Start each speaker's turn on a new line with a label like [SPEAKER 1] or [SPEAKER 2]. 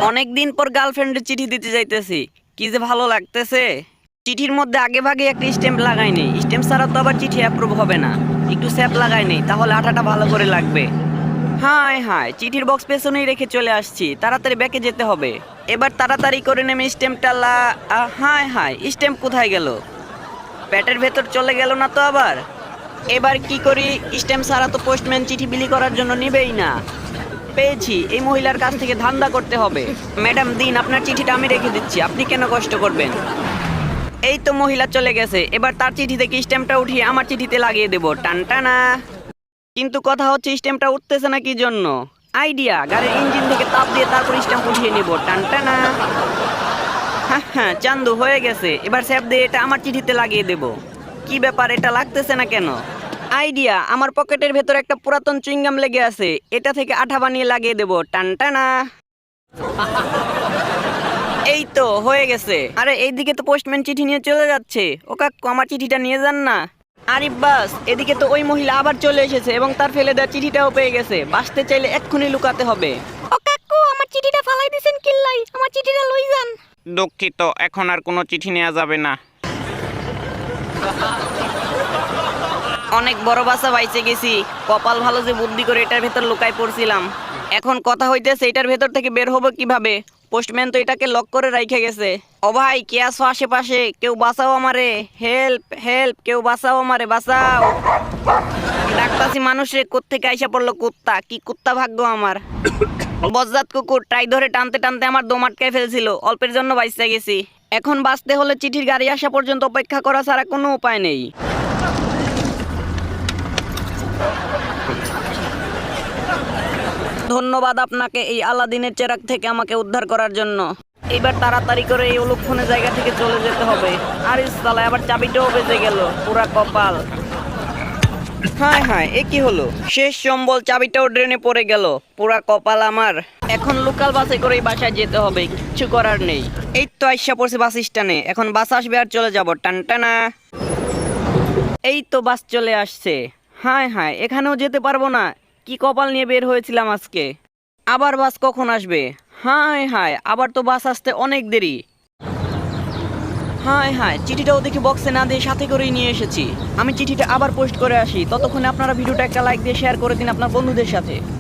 [SPEAKER 1] অনেকদিন পর গার্লফ্রেন্ডের চিঠি দিতে যাইতেছি, কি যে ভালো লাগতেছে। চিঠির মধ্যে আগে ভাগে একটা স্ট্যাম্প লাগাই নেই, স্ট্যাম্প ছাড়া তো আবার চিঠি অ্যাপ্রুভ হবে না। একটু স্যাপ লাগাই নেই, তাহলে আঠাটা ভালো করে লাগবে। হায় হায়, চিঠির বক্স পেছনেই রেখে চলে আসছি, তাড়াতাড়ি ব্যাকে যেতে হবে। এবার তাড়াতাড়ি করে নেমে স্ট্যাম্পটা হায় হায়, স্ট্যাম্প কোথায় গেল? প্যাটের ভেতর চলে গেল না তো আবার? এবার কি করি, স্ট্যাম্প ছাড়া তো পোস্টম্যান চিঠি বিলি করার জন্য নিবেই না। পেয়েছি, এই মহিলার কাছ থেকে ধান্দা করতে হবে। ম্যাডাম দিন, আপনার চিঠিটা আমি রেখে দিচ্ছি, আপনি কেন কষ্ট করবেন। এই তো মহিলা চলে গেছে, এবার তার চিঠি থেকে স্ট্যাম্পটা উঠিয়ে আমার চিঠিতে লাগিয়ে দেবো, টানটানা। কিন্তু কথা হচ্ছে স্ট্যাম্পটা উঠতেছে না কি জন্য? আইডিয়া, গাড়ির ইঞ্জিন থেকে তাপ দিয়ে তারপর স্ট্যাম্প উঠিয়ে নেবো, টানটানা। হ্যাঁ হ্যাঁ, চান্দু হয়ে গেছে, এবার স্যাপ দিয়ে এটা আমার চিঠিতে লাগিয়ে দেবো। কি ব্যাপার, এটা লাগতেছে না কেন? আইডিয়া, আমার পকেটের ভেতর একটা পুরাতন চুইংগাম লেগে আছে, এটা থেকে আঠা বানিয়ে লাগিয়ে দেবো, টানটানা। এই তো হয়ে গেছে। আরে এইদিকে তো পোস্টম্যান চিঠি নিয়ে চলে যাচ্ছে। ও কাকু, আমার চিঠিটা নিয়ে যান না। আরে বাস, এদিকে তো ওই মহিলা আবার চলে এসেছে এবং তার ফেলে দেওয়া চিঠিটাও পেয়ে গেছে। বাঁচতে চাইলে এক্ষুনি লুকাতে হবে।
[SPEAKER 2] ও কাকু, আমার চিঠিটা ফালাই দিছেন কিল্লাই, আমার চিঠিটা লই যান।
[SPEAKER 3] দুঃখিত, এখন আর কোনো চিঠি নেওয়া যাবে না।
[SPEAKER 1] অনেক বড় বাসা বাইচে গেছি, কপাল ভালো যে বুদ্ধি করে এটার ভেতর লুকাই পড়ছিলাম। এখন কথা হইতেছে এটার ভেতর থেকে বের হবো কিভাবে? পোস্টম্যান তো এটাকে লক করে রাইখে গেছে। ও ভাই, কে আছো আশেপাশে? কেউ বাঁচাও আমারে, হেল্প হেল্প, কেউ বাঁচাও আমারে, বাঁচাও। ডাকতাছি মানুষে, কোত্থেকে আইসা পড়লো কুত্তা। কি কুত্তা ভাগ্য আমার। বজ্জাত কুকুর টাই ধরে টানতে টানতে আমার দম আটকায় ফেলছিল, অল্পের জন্য বাইচে গেছি। এখন বাঁচতে হলে চিঠির গাড়ি আসা পর্যন্ত অপেক্ষা করা ছাড়া কোনো উপায় নেই। ধন্যবাদ আপনাকে এই আলাদিনের চেরাগ থেকে আমাকে উদ্ধার করার জন্য। এবার তাড়াতাড়ি করে এই অলক্ষণে জায়গা থেকে চলে যেতে হবে। আর ইসলায় আবার চাবিটাও বেজে গেল, পুরা কপাল। হায় হায়, এ কি হলো? শেষ সম্বল, চাবিটাও ড্রেনে পড়ে গেল, পুরা কপাল আমার। এখন লোকাল বাসে করেই বাসায় যেতে হবে, কিচ্ছু করার নেই। এই তো আইসা পড়ছে বাস স্ট্যান্ডে, এখন বাস আসবে আর চলে যাব, টানটানা। এই তো বাস চলে আসছে। হায় হায়, এখানেও যেতে পারবো না। কি কপাল নিয়ে বের হয়েছিলাম আজকে। আবার বাস কখন আসবে? হায় হায়, আবার তো বাস আসতে অনেক দেরি। হায় হায়, চিঠিটাও দেখি বক্সে না দিয়ে সাথে করেই নিয়ে এসেছি। আমি চিঠিটা আবার পোস্ট করে আসি, ততক্ষণে আপনারা ভিডিওটা একটা লাইক দিয়ে শেয়ার করে দিন আপনার বন্ধুদের সাথে।